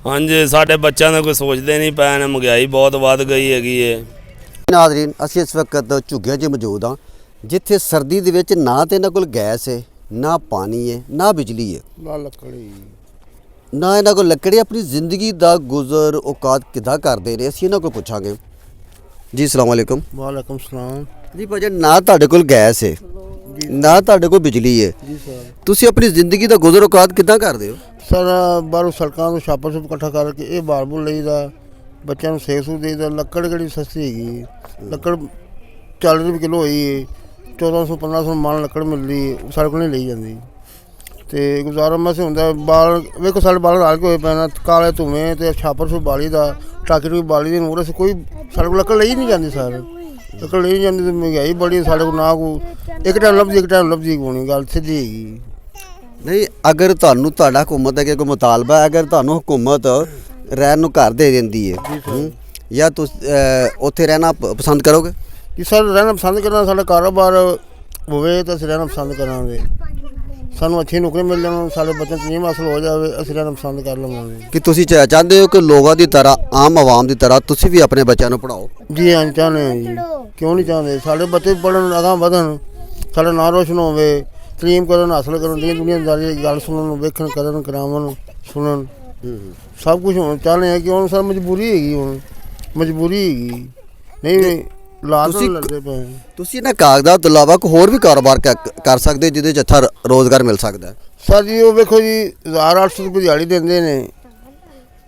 हाँ जी, साढ़े बच्चों का कोई सोचते नहीं पै, महंगाई बहुत वध गई है। नाज़रीन, ਅਸੀਂ ਇਸ ਵਕਤ ਝੁੱਗੀਆਂ 'ਚ ਮੌਜੂਦ ਹਾਂ, ਜਿੱਥੇ ਸਰਦੀ ਦੇ ਵਿੱਚ ਨਾ ਤੇ ਇਹਨਾਂ ਕੋਲ ਗੈਸ ਹੈ, ਨਾ ਪਾਣੀ ਹੈ, ਨਾ ਬਿਜਲੀ ਹੈ, ਨਾ ਲੱਕੜੀ, ਨਾ ਇਹਨਾਂ ਕੋਲ ਲੱਕੜੀ। ਆਪਣੀ ਜ਼ਿੰਦਗੀ ਦਾ ਗੁਜ਼ਰ ਔਕਾਤ ਕਿੱਦਾਂ ਕਰਦੇ ਨੇ, ਅਸੀਂ ਇਹਨਾਂ ਕੋਲ ਪੁੱਛਾਂਗੇ। ਜੀ ਅਸਲਾਮ ਵਾਲੇਕੁਮ। ਵਾਲੇਕੁਮ ਸਲਾਮ ਜੀ ਭਾਜੀ, ਨਾ ਤੁਹਾਡੇ ਕੋਲ ਗੈਸ ਹੈ, ਨਾ ਤੁਹਾਡੇ ਕੋਲ ਬਿਜਲੀ ਹੈ, ਜੀ ਸਰ। ਤੁਸੀਂ ਆਪਣੀ ਜ਼ਿੰਦਗੀ ਦਾ ਗੁਜ਼ਰ ਔਕਾਤ ਕਿੱਦਾਂ ਕਰਦੇ ਹੋ? ਸਰ ਬਾਹਰੋਂ ਸੜਕਾਂ ਤੋਂ ਛਾਪਾ ਛੁਪ ਇਕੱਠਾ ਕਰਕੇ ਇਹ ਬਾਰਬੂ ਲਈਦਾ, ਬੱਚਿਆਂ ਨੂੰ ਸੇਕ ਸੂਕ ਦੇਈਦਾ। ਲੱਕੜ ਕਿਹੜੀ ਸਸਤੀ ਹੈਗੀ, ਲੱਕੜ 40 ਰੁਪਏ ਕਿਲੋ ਹੋਈ ਹੈ, 1400-1500 ਮਣ ਲੱਕੜ ਮਿਲਦੀ, ਸਾਡੇ ਕੋਲ ਨਹੀਂ ਲਈ ਜਾਂਦੀ ਤੇ ਗੁਜ਼ਾਰਾ ਮਸੇ ਹੁੰਦਾ। ਬਾਲ ਵੇਖੋ ਸਾਡੇ ਬਾਲ ਰਾਲ ਕੇ ਹੋਏ ਪੈਣਾ, ਕਾਲੇ ਧੂਵੇਂ ਤੇ ਛਾਪਰ ਛੁਪ ਬਾਲੀ ਦਾ, ਟਾਕੀ ਟੂਕੀ ਬਾਲੀ ਦੀ ਨੂਰ। ਅਸੀਂ ਕੋਈ ਸਾਡੇ ਕੋਲ ਲੱਕੜ ਲਈ ਨਹੀਂ ਜਾਂਦੀ ਸਰ, ਲੱਕੜ ਲਈ ਜਾਂਦੀ ਤੇ ਮਹਿੰਗਾਈ ਬੜੀ ਸਾਡੇ ਕੋਲ। ਨਾ ਕੋ ਇੱਕ ਟਾਈਮ ਲੱਭਦੀ, ਇੱਕ ਟਾਈਮ ਲੱਭਦੀ ਕੋਣੀ, ਗੱਲ ਸਿੱਧੀ ਹੈਗੀ। ਨਹੀਂ, ਅਗਰ ਤੁਹਾਨੂੰ ਤੁਹਾਡਾ ਹਕੂਮਤ ਅੱਗੇ ਕੋਈ ਮੁਤਾਲਬਾ ਹੈ, ਅਗਰ ਤੁਹਾਨੂੰ ਹਕੂਮਤ ਰਹਿਣ ਨੂੰ ਘਰ ਦੇ ਦਿੰਦੀ ਹੈ ਜਾਂ ਤੁਸੀਂ ਉੱਥੇ ਰਹਿਣਾ ਪਸੰਦ ਕਰੋਗੇ? ਕਿ ਸਰ ਰਹਿਣਾ ਪਸੰਦ ਕਰਨਾ, ਸਾਡਾ ਕਾਰੋਬਾਰ ਹੋਵੇ ਤਾਂ ਅਸੀਂ ਰਹਿਣਾ ਪਸੰਦ ਕਰਾਂਗੇ। ਸਾਨੂੰ ਅੱਛੀ ਨੌਕਰੀ ਮਿਲ ਜਾਣ, ਸਾਡੇ ਬੱਚੇ ਨੂੰ ਤਲੀਮ ਹਾਸਲ ਹੋ ਜਾਵੇ, ਅਸੀਂ ਰਹਿਣਾ ਪਸੰਦ ਕਰ ਲਵਾਂਗੇ। ਕਿ ਤੁਸੀਂ ਚਾਹੁੰਦੇ ਹੋ ਕਿ ਲੋਕਾਂ ਦੀ ਤਰ੍ਹਾਂ, ਆਮ ਆਵਾਮ ਦੀ ਤਰ੍ਹਾਂ ਤੁਸੀਂ ਵੀ ਆਪਣੇ ਬੱਚਿਆਂ ਨੂੰ ਪੜ੍ਹਾਓ? ਜੀ ਹਾਂ, ਚਾਹੁੰਦੇ ਹਾਂ ਜੀ। ਕਿਉਂ ਨਹੀਂ ਚਾਹੁੰਦੇ? ਸਾਡੇ ਬੱਚੇ ਪੜ੍ਹਨ, ਅਗਾਂਹ ਵਧਣ, ਸਾਡਾ ਨਾਂ ਰੋਸ਼ਨ ਹੋਵੇ, ਤਲੀਮ ਕਰਨ, ਹਾਸਲ ਕਰਨ, ਦੁਨੀਆਦਾਰੀ ਦੀ ਗੱਲ ਸੁਣਨ, ਵੇਖਣ, ਕਰਨ, ਕਰਾਵਣ, ਸੁਣਨ, ਸਭ ਕੁਝ ਹੋਣਾ ਚਾਹੁੰਦੇ ਹਾਂ। ਕਿ ਹੁਣ ਸਰ ਮਜਬੂਰੀ ਹੈਗੀ, ਹੁਣ ਮਜਬੂਰੀ ਹੈਗੀ, ਨਹੀਂ ਲਾਜ਼ਮ ਤੁਸੀਂ ਲੱਗਦੇ ਪਏ। ਤੁਸੀਂ ਇਹਨਾਂ ਕਾਗਜ਼ਾਤ ਤੋਂ ਇਲਾਵਾ ਕੋਈ ਹੋਰ ਵੀ ਕਾਰੋਬਾਰ ਕਰ ਸਕਦੇ ਹੋ ਜਿਹਦੇ 'ਚ ਅੱਛਾ ਰੋਜ਼ਗਾਰ ਮਿਲ ਸਕਦਾ ਹੈ? ਸਰ ਜੀ ਉਹ ਵੇਖੋ ਜੀ, 1800 ਰੁਪਏ ਦਿਹਾੜੀ ਦਿੰਦੇ ਨੇ,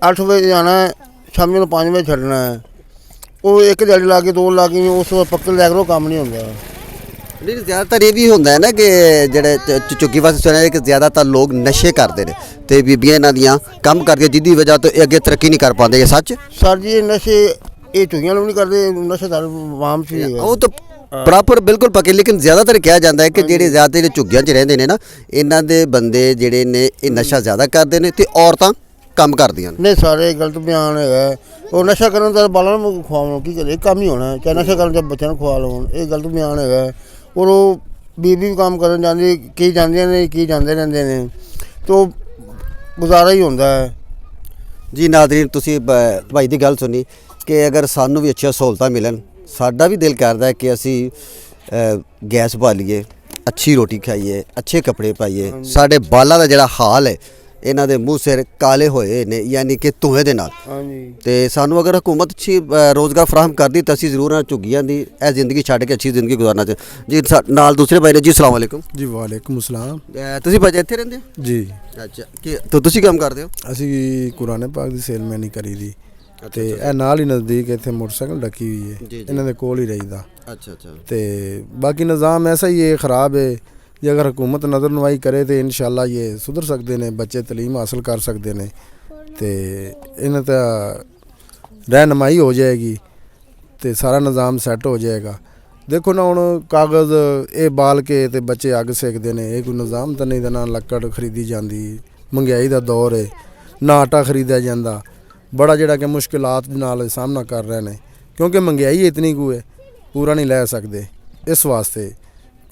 8 ਵਜੇ ਜਾਣਾ, ਸ਼ਾਮੀ ਨੂੰ 5 ਵਜੇ ਛੱਡਣਾ ਹੈ। ਉਹ ਇੱਕ ਦਿਹਾੜੀ ਲਾ ਕੇ 2 ਲਾ ਕੇ ਉਸ ਤੋਂ ਪੱਕੇ ਲੈ ਕਰੋ, ਕੰਮ ਨਹੀਂ ਹੁੰਦਾ। ਨਹੀਂ, ਜ਼ਿਆਦਾਤਰ ਇਹ ਵੀ ਹੁੰਦਾ ਹੈ ਨਾ ਕਿ ਜਿਹੜੇ ਝੁੱਗੀ ਵਾਸਤੇ ਸੁਣਿਆ ਕਿ ਜ਼ਿਆਦਾਤਰ ਲੋਕ ਨਸ਼ੇ ਕਰਦੇ ਨੇ ਤੇ ਬੀਬੀਆਂ ਇਹਨਾਂ ਦੀਆਂ ਕੰਮ ਕਰਕੇ, ਜਿਹਦੀ ਵਜ੍ਹਾ ਤੋਂ ਇਹ ਅੱਗੇ ਤਰੱਕੀ ਨਹੀਂ ਕਰ ਪਾਉਂਦੇ। ਇਹ ਸੱਚ? ਸਰ ਜੀ ਇਹ ਨਸ਼ੇ, ਇਹ ਝੁੱਗੀਆਂ ਨੂੰ ਨਹੀਂ ਕਰਦੇ, ਨਸ਼ਾ ਤਾਂ ਆਮ ਸੀ ਹੈਗਾ। ਉਹ ਤਾਂ ਪ੍ਰੋਪਰ ਬਿਲਕੁਲ ਪੱਕੇ, ਲੇਕਿਨ ਜ਼ਿਆਦਾਤਰ ਕਿਹਾ ਜਾਂਦਾ ਹੈ ਕਿ ਜਿਹੜੇ ਜ਼ਿਆਦਾਤਰ ਝੁੱਗੀਆਂ 'ਚ ਰਹਿੰਦੇ ਨੇ ਨਾ, ਇਹਨਾਂ ਦੇ ਬੰਦੇ ਜਿਹੜੇ ਨੇ ਇਹ ਨਸ਼ਾ ਜ਼ਿਆਦਾ ਕਰਦੇ ਨੇ ਤੇ ਔਰਤਾਂ ਕੰਮ ਕਰਦੀਆਂ ਨੇ। ਨਹੀਂ, ਸਾਰੇ ਗਲਤ ਬਿਆਨ ਹੈਗਾ। ਉਹ ਨਸ਼ਾ ਕਰਨ ਦਾ ਬਾਲਾਂ ਨੂੰ ਖਵਾਉਣ ਕੀ ਕਰੇ, ਕੰਮ ਹੀ ਹੋਣਾ। ਚਾਹੇ ਨਸ਼ਾ ਕਰਨ ਜਾਂ ਬੱਚਿਆਂ ਨੂੰ ਖਵਾ ਲਵਾਉਣ, ਇਹ ਗਲਤ ਬਿਆਨ ਹੈਗਾ। ਔਰ ਉਹ ਬੀਬੀ ਵੀ ਕੰਮ ਕਰਨ ਜਾਂਦੀ, ਕੀ ਜਾਂਦੀਆਂ ਨੇ, ਕੀ ਜਾਂਦੇ ਰਹਿੰਦੇ ਨੇ, ਤੋ ਗੁਜ਼ਾਰਾ ਹੀ ਹੁੰਦਾ ਹੈ। ਜੀ ਨਾਜ਼ਰੀਨ, ਤੁਸੀਂ ਭਾਈ ਦੀ ਗੱਲ ਸੁਣੀ ਕਿ ਅਗਰ ਸਾਨੂੰ ਵੀ ਅੱਛੀਆਂ ਸਹੂਲਤਾਂ ਮਿਲਣ, ਸਾਡਾ ਵੀ ਦਿਲ ਕਰਦਾ ਹੈ ਕਿ ਅਸੀਂ ਗੈਸ ਬਾਲੀਏ, ਅੱਛੀ ਰੋਟੀ ਖਾਈਏ, ਅੱਛੇ ਕੱਪੜੇ ਪਾਈਏ। ਸਾਡੇ ਬਾਲਾਂ ਦਾ ਜਿਹੜਾ ਹਾਲ ਹੈ, ਇਹਨਾਂ ਦੇ ਮੂੰਹ ਸਿਰ ਕਾਲੇ ਹੋਏ ਨੇ, ਯਾਨੀ ਕਿ ਧੂਏ ਦੇ ਨਾਲ। ਹਾਂਜੀ। ਤੇ ਸਾਨੂੰ ਅਗਰ ਹਕੂਮਤ ਅੱਛੀ ਰੋਜ਼ਗਾਰ ਫਰਾਹਮ ਕਰਦੀ ਤਾਂ ਅਸੀਂ ਜ਼ਰੂਰ ਝੁੱਗੀਆਂ ਦੀ ਇਹ ਜ਼ਿੰਦਗੀ ਛੱਡ ਕੇ ਅੱਛੀ ਜ਼ਿੰਦਗੀ ਗੁਜ਼ਾਰਨਾ ਚਾਹੀਦਾ। ਜੀ ਨਾਲ ਦੂਸਰੇ ਭਾਈ ਨੇ। ਜੀ ਅਸਲਾਮ ਵਾਲੇਕੁਮ। ਜੀ ਵਾਲੇਕੁਮ ਸਲਾਮ। ਤੁਸੀਂ ਭਾਜੀ ਇੱਥੇ ਰਹਿੰਦੇ ਹੋ? ਜੀ। ਅੱਛਾ, ਕਿ ਤੁਸੀਂ ਕੰਮ ਕਰਦੇ ਹੋ? ਅਸੀਂ ਕੁਰਾਨੇ ਪਾਕ ਦੀ ਸੇਲਮੈਨੀ ਕਰੀ ਦੀ ਤੇ ਇਹ ਨਾਲ ਹੀ ਨਜ਼ਦੀਕ ਇੱਥੇ ਮੋਟਰਸਾਈਕਲ ਰੱਖੀ ਹੋਈ ਹੈ, ਇਹਨਾਂ ਦੇ ਕੋਲ ਹੀ ਰਹੀਦਾ। ਅੱਛਾ ਅੱਛਾ। ਤੇ ਬਾਕੀ ਨਿਜ਼ਾਮ ਐਸਾ ਹੀ ਹੈ, ख़राब है। ਜੇ ਅਗਰ ਹਕੂਮਤ ਨਜ਼ਰ ਨਵਾਈ ਕਰੇ ਤਾਂ ਇਨਸ਼ਾਅੱਲਾ ਇਹ ਸੁਧਰ ਸਕਦੇ ਨੇ, ਬੱਚੇ ਤਾਲੀਮ ਹਾਸਲ ਕਰ ਸਕਦੇ ਨੇ ਤੇ ਇਹਨਾਂ ਦਾ ਰਹਿਨਮਾਈ ਹੋ ਜਾਏਗੀ ਤੇ ਸਾਰਾ ਨਿਜ਼ਾਮ ਸੈੱਟ ਹੋ ਜਾਏਗਾ। ਦੇਖੋ ਨਾ, ਹੁਣ ਕਾਗਜ਼ ਇਹ ਬਾਲ ਕੇ ਤੇ ਬੱਚੇ ਅੱਗ ਸੇਕਦੇ ਨੇ, ਇਹ ਕੋਈ ਨਿਜ਼ਾਮ ਤਾਂ ਨਹੀਂ। ਦਾ ਨਾ ਲੱਕੜ ਖਰੀਦੀ ਜਾਂਦੀ, ਮਹਿੰਗਾਈ ਦਾ ਦੌਰ ਹੈ, ਨਾ ਆਟਾ ਖਰੀਦਿਆ ਜਾਂਦਾ। ਬੜਾ ਜਿਹੜਾ ਕਿ ਮੁਸ਼ਕਿਲਾਤ ਨਾਲ ਸਾਹਮਣਾ ਕਰ ਰਹੇ ਨੇ, ਕਿਉਂਕਿ ਮਹਿੰਗਾਈ ਇਤਨੀ ਕੁ ਹੈ, ਪੂਰਾ ਨਹੀਂ ਲੈ ਸਕਦੇ। ਇਸ ਵਾਸਤੇ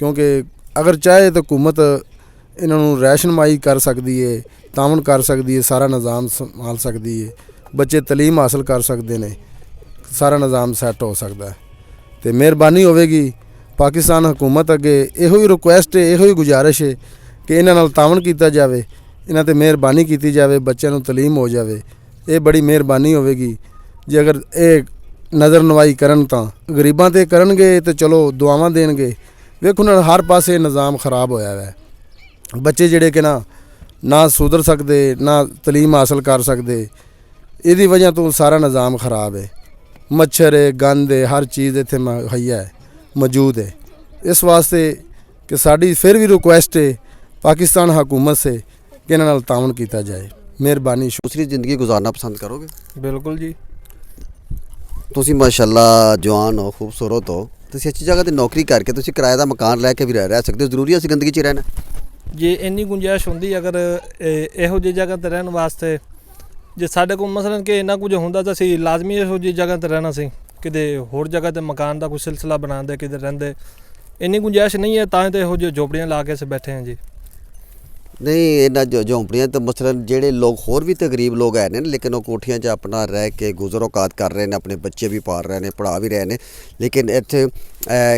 ਕਿਉਂਕਿ ਅਗਰ ਚਾਹੇ ਤਾਂ ਹਕੂਮਤ ਇਹਨਾਂ ਨੂੰ ਰਹਿਨਮਾਈ ਕਰ ਸਕਦੀ ਹੈ, ਤਾਮਨ ਕਰ ਸਕਦੀ ਹੈ, ਸਾਰਾ ਨਿਜ਼ਾਮ ਸੰਭਾਲ ਸਕਦੀ ਹੈ, ਬੱਚੇ ਤਾਲੀਮ ਹਾਸਲ ਕਰ ਸਕਦੇ ਨੇ, ਸਾਰਾ ਨਿਜ਼ਾਮ ਸੈੱਟ ਹੋ ਸਕਦਾ ਹੈ। ਤੇ ਮਿਹਰਬਾਨੀ ਹੋਵੇਗੀ ਪਾਕਿਸਤਾਨ ਹਕੂਮਤ ਅੱਗੇ ਇਹੋ ਹੀ ਰਿਕੁਐਸਟ ਹੈ, ਇਹੋ ਹੀ ਗੁਜ਼ਾਰਿਸ਼ ਹੈ ਕਿ ਇਹਨਾਂ ਨਾਲ ਤਾਮਨ ਕੀਤਾ ਜਾਵੇ, ਇਹਨਾਂ 'ਤੇ ਮਿਹਰਬਾਨੀ ਕੀਤੀ ਜਾਵੇ, ਬੱਚਿਆਂ ਨੂੰ ਤਾਲੀਮ ਹੋ ਜਾਵੇ। ਇਹ ਬੜੀ ਮਿਹਰਬਾਨੀ ਹੋਵੇਗੀ। ਜੇ ਅਗਰ ਇਹ ਨਜ਼ਰ ਨਵਾਈ ਕਰਨ ਤਾਂ ਗਰੀਬਾਂ 'ਤੇ ਕਰਨਗੇ ਤੇ ਚਲੋ ਦੁਆਵਾਂ ਦੇਣਗੇ। ਵੇਖੋ ਨਾ, ਹਰ ਪਾਸੇ ਨਿਜ਼ਾਮ ख़राब ਹੋਇਆ ਹੈ। ਬੱਚੇ ਜਿਹੜੇ ਕਿ ਨਾ ਸੁਧਰ ਸਕਦੇ, ਨਾ ਤਾਲੀਮ ਹਾਸਲ ਕਰ ਸਕਦੇ। ਇਹਦੀ ਵਜ੍ਹਾ ਤੋਂ ਸਾਰਾ ਨਿਜ਼ਾਮ ख़राब ਹੈ। ਮੱਛਰ ਹੈ, ਗੰਦ ਹੈ, ਹਰ ਚੀਜ਼ ਇੱਥੇ ਮੁਹੱਈਆ ਹੈ, ਮੌਜੂਦ ਹੈ। ਇਸ ਵਾਸਤੇ ਕਿ ਸਾਡੀ ਫਿਰ ਵੀ ਰਿਕੁਐਸਟ ਹੈ ਪਾਕਿस्तान हुकूमत से कि इन्हां नाल तावन किया जाए। मेहरबानी। दूसरी ज़िंदगी गुजारना पसंद करोगे? बिल्कुल जी। तुसी माशाअल्लाह जवान हो, खूबसूरत हो, तुसी अच्छी जगह ते नौकरी करके तुसी किराए दा मकान लैके भी रह सकते हो। जरूरी है असीं गंदगी च रहना? जे इन्नी गुंजाइश होंदी अगर इहो जी जगह ते रहने वास्ते, जे साडे कोल मसलन कि इन्ना कुछ हुंदा तां असीं लाजमी इहो जी जगह ते रहना सी, किते होर जगह ते मकान दा कोई सिलसिला बनांदे, किते रहिंदे। इन्नी गुंजाइश नहीं है, तां ते इहो जी झोपड़ियां ला के असीं बैठे हैं जी। ਨਹੀਂ ਇਹਨਾਂ ਝੌਂਪੜੀਆਂ ਤੇ ਮਸਲਨ ਜਿਹੜੇ ਲੋਕ ਹੋਰ ਵੀ ਤੇ ਗਰੀਬ ਲੋਕ ਹੈ ਨੇ ਲੇਕਿਨ ਉਹ ਕੋਠੀਆਂ 'ਚ ਆਪਣਾ ਰਹਿ ਕੇ ਗੁਜ਼ਰ ਔਕਾਤ ਕਰ ਰਹੇ ਨੇ, ਆਪਣੇ ਬੱਚੇ ਵੀ ਪਾਲ ਰਹੇ ਨੇ, ਪੜ੍ਹਾ ਵੀ ਰਹੇ ਨੇ, ਲੇਕਿਨ ਇੱਥੇ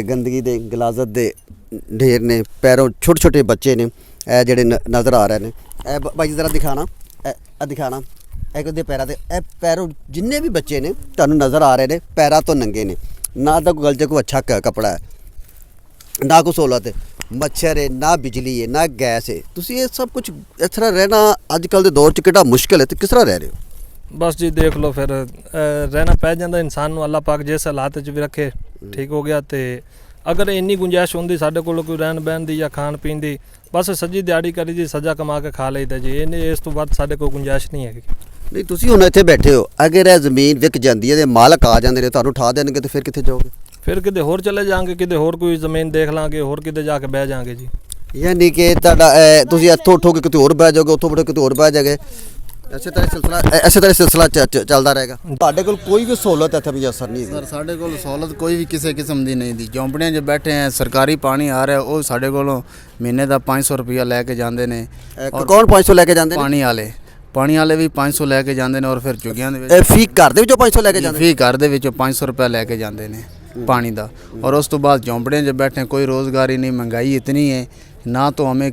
ਗੰਦਗੀ ਦੇ ਗਲਾਜ਼ਤ ਦੇ ਢੇਰ ਨੇ, ਪੈਰੋਂ ਛੋਟੇ ਛੋਟੇ ਬੱਚੇ ਨੇ ਇਹ ਜਿਹੜੇ ਨਜ਼ਰ ਆ ਰਹੇ ਨੇ। ਇਹ ਬਾਈ ਜ਼ਰਾ ਦਿਖਾਣਾ, ਇਹ ਦਿਖਾਣਾ, ਇਹ ਕਿਹਦੇ ਪੈਰਾਂ ਤੇ, ਇਹ ਪੈਰੋਂ ਜਿੰਨੇ ਵੀ ਬੱਚੇ ਨੇ ਤੁਹਾਨੂੰ ਨਜ਼ਰ ਆ ਰਹੇ ਨੇ ਪੈਰਾਂ ਤੋਂ ਨੰਗੇ ਨੇ, ਨਾ ਤਾਂ ਕੋਈ ਗਲ 'ਚ ਕੋਈ ਅੱਛਾ ਕੱਪੜਾ ਹੈ, ਨਾ ਕੋਈ ਸਹੂਲਤ ਹੈ, ਮੱਛਰ ਹੈ, ਨਾ ਬਿਜਲੀ ਹੈ, ਨਾ ਗੈਸ ਹੈ। ਤੁਸੀਂ ਇਹ ਸਭ ਕੁਝ ਇਸ ਤਰ੍ਹਾਂ ਰਹਿਣਾ ਅੱਜ ਕੱਲ੍ਹ ਦੇ ਦੌਰ 'ਚ ਕਿਹੜਾ ਮੁਸ਼ਕਿਲ ਹੈ ਤੇ ਕਿਸ ਤਰ੍ਹਾਂ ਰਹਿ ਰਹੇ ਹੋ? ਬਸ ਜੀ ਦੇਖ ਲਓ ਫਿਰ ਰਹਿਣਾ ਪੈ ਜਾਂਦਾ ਇਨਸਾਨ ਨੂੰ, ਅੱਲਾਹ ਪਾਕ ਜਿਸ ਹਾਲਾਤ 'ਚ ਵੀ ਰੱਖੇ ਠੀਕ ਹੋ ਗਿਆ। ਤੇ ਅਗਰ ਇੰਨੀ ਗੁੰਜਾਇਸ਼ ਹੁੰਦੀ ਸਾਡੇ ਕੋਲ ਕੋਈ ਰਹਿਣ ਬਹਿਣ ਦੀ ਜਾਂ ਖਾਣ ਪੀਣ ਦੀ, ਬਸ ਸੱਜੀ ਦਿਹਾੜੀ ਕਰੀ ਜੀ, ਸੱਜਾ ਕਮਾ ਕੇ ਖਾ ਲਈਦਾ ਜੀ, ਇਹਨੇ ਇਸ ਤੋਂ ਵੱਧ ਸਾਡੇ ਕੋਲ ਗੁੰਜਾਇਸ਼ ਨਹੀਂ ਹੈਗੀ। ਨਹੀਂ ਤੁਸੀਂ ਹੁਣ ਇੱਥੇ ਬੈਠੇ ਹੋ, ਅਗਰ ਇਹ ਜ਼ਮੀਨ ਵਿਕ ਜਾਂਦੀ ਹੈ ਤੇ ਮਾਲਕ ਆ ਜਾਂਦੇ ਨੇ ਤੁਹਾਨੂੰ ਉਠਾ ਦੇਣਗੇ ਤੇ ਫਿਰ ਕਿੱਥੇ ਜਾਓਗੇ? ਫਿਰ ਕਿਤੇ ਹੋਰ ਚਲੇ ਜਾਾਂਗੇ, ਕਿਤੇ ਹੋਰ ਕੋਈ ਜ਼ਮੀਨ ਦੇਖ ਲਾਂਗੇ, ਹੋਰ ਕਿਤੇ ਜਾ ਕੇ ਬਹਿ ਜਾਾਂਗੇ ਜੀ। ਯਾਨੀ ਕਿ ਤੁਹਾਡਾ ਤੁਸੀਂ ਇੱਥੋਂ ਉੱਠੋਗੇ ਕਿਤੇ ਹੋਰ ਬਹਿ ਜਾਓਗੇ, ਉੱਥੋਂ ਉੱਠੋ ਕਿਤੇ ਹੋਰ ਬਹਿ ਜਾਓਗੇ, ਇਸੇ ਤਰ੍ਹਾਂ ਸਿਲਸਿਲਾ ਚੱਲਦਾ ਰਹੇਗਾ। ਤੁਹਾਡੇ ਕੋਲ ਕੋਈ ਵੀ ਸਹੂਲਤ ਇੱਥੇ ਵੀ ਅਸਰ ਨਹੀਂ ਸਰ ਸਾਡੇ ਕੋਲ ਸਹੂਲਤ ਕੋਈ ਵੀ ਕਿਸੇ ਕਿਸਮ ਦੀ ਨਹੀਂ ਦੀ। ਝੌਂਪੜੀਆਂ 'ਚ ਬੈਠੇ ਆ, ਸਰਕਾਰੀ ਪਾਣੀ ਆ ਰਿਹਾ, ਉਹ ਸਾਡੇ ਕੋਲੋਂ ਮਹੀਨੇ ਦਾ 500 ਰੁਪਇਆ ਲੈ ਕੇ ਜਾਂਦੇ ਨੇ। ਕੌਣ 500 ਲੈ ਕੇ ਜਾਂਦੇ ਨੇ? ਪਾਣੀ ਵਾਲੇ ਵੀ 500 ਲੈ ਕੇ ਜਾਂਦੇ ਨੇ, ਔਰ ਫਿਰ ਝੁੱਗੀਆਂ ਦੇ ਵਿੱਚ ਫੀ ਘਰ ਦੇ ਵਿੱਚੋਂ 500 ਲੈ ਕੇ ਜਾਂਦੇ ਫੀ ਘਰ ਦੇ ਵਿੱਚੋਂ 500 ਰੁਪਇਆ ਲੈ ਕੇ ਜਾਂਦੇ ਨੇ पानी दा। और उस तो बाद झोंपड़ियों में बैठे, कोई रोज़गार ही नहीं, महंगाई इतनी है, ना तो हमें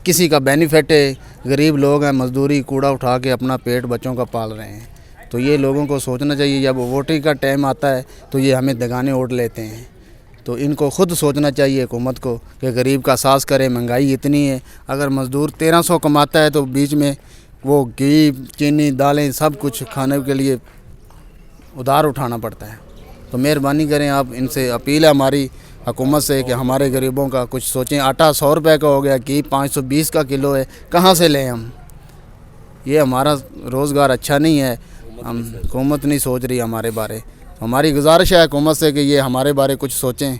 किसी का बेनिफिट है। गरीब लोग हैं, मजदूरी कूड़ा उठा के अपना पेट बच्चों का पाल रहे हैं। तो ये लोगों को सोचना चाहिए, जब वोटिंग का टाइम आता है तो ये हमें दगाने वोट लेते हैं। तो इनको खुद सोचना चाहिए हुकूमत को कि गरीब का सास करे। महंगाई इतनी है, अगर मज़दूर 1300 कमाता है तो बीच में वो घी चीनी दालें सब कुछ खाने के लिए उधार उठाना पड़ता है। तो मेहरबानी करें आप, इनसे अपील है हमारी हुकूमत से कि हमारे गरीबों का कुछ सोचें। आटा 100 रुपये का हो गया, घी 520 का किलो है, कहाँ से लें हम? ये हमारा रोज़गार अच्छा नहीं है, हम हुकूमत नहीं सोच रही हमारे बारे। हमारी गुजारिश है हुकूमत से कि ये हमारे बारे कुछ सोचें,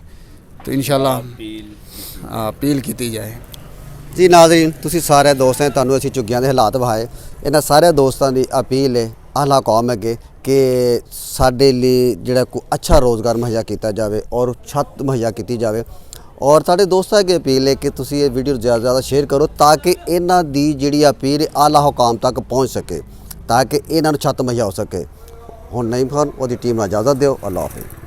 तो इंशाल्लाह अपील की जाए। जी नाज़रीन, तुसी सारे दोस्त हैं, तुहानूं असीं झुग्गियां दे हालात विखाए। इन्हां सारे दोस्तां दी अपील है आला कौम अगे कि साडे लिए जिहड़ा कोई अच्छा रोज़गार मुहैया किया जाए और छत मुहैया की जाए। और साडे दोस्तां अगे अपील है कि तुसी ये वीडियो ज़्यादा ज़्यादा शेयर करो ताकि इन्हां दी जिहड़ी अपील आला हुकाम तक पहुँच सके, ताकि इन्हां नूं छत मुहैया हो सके। हुण नहीं खान ओहदी टीम नूं इजाज़त दिओ। अल्लाह हाफिज़।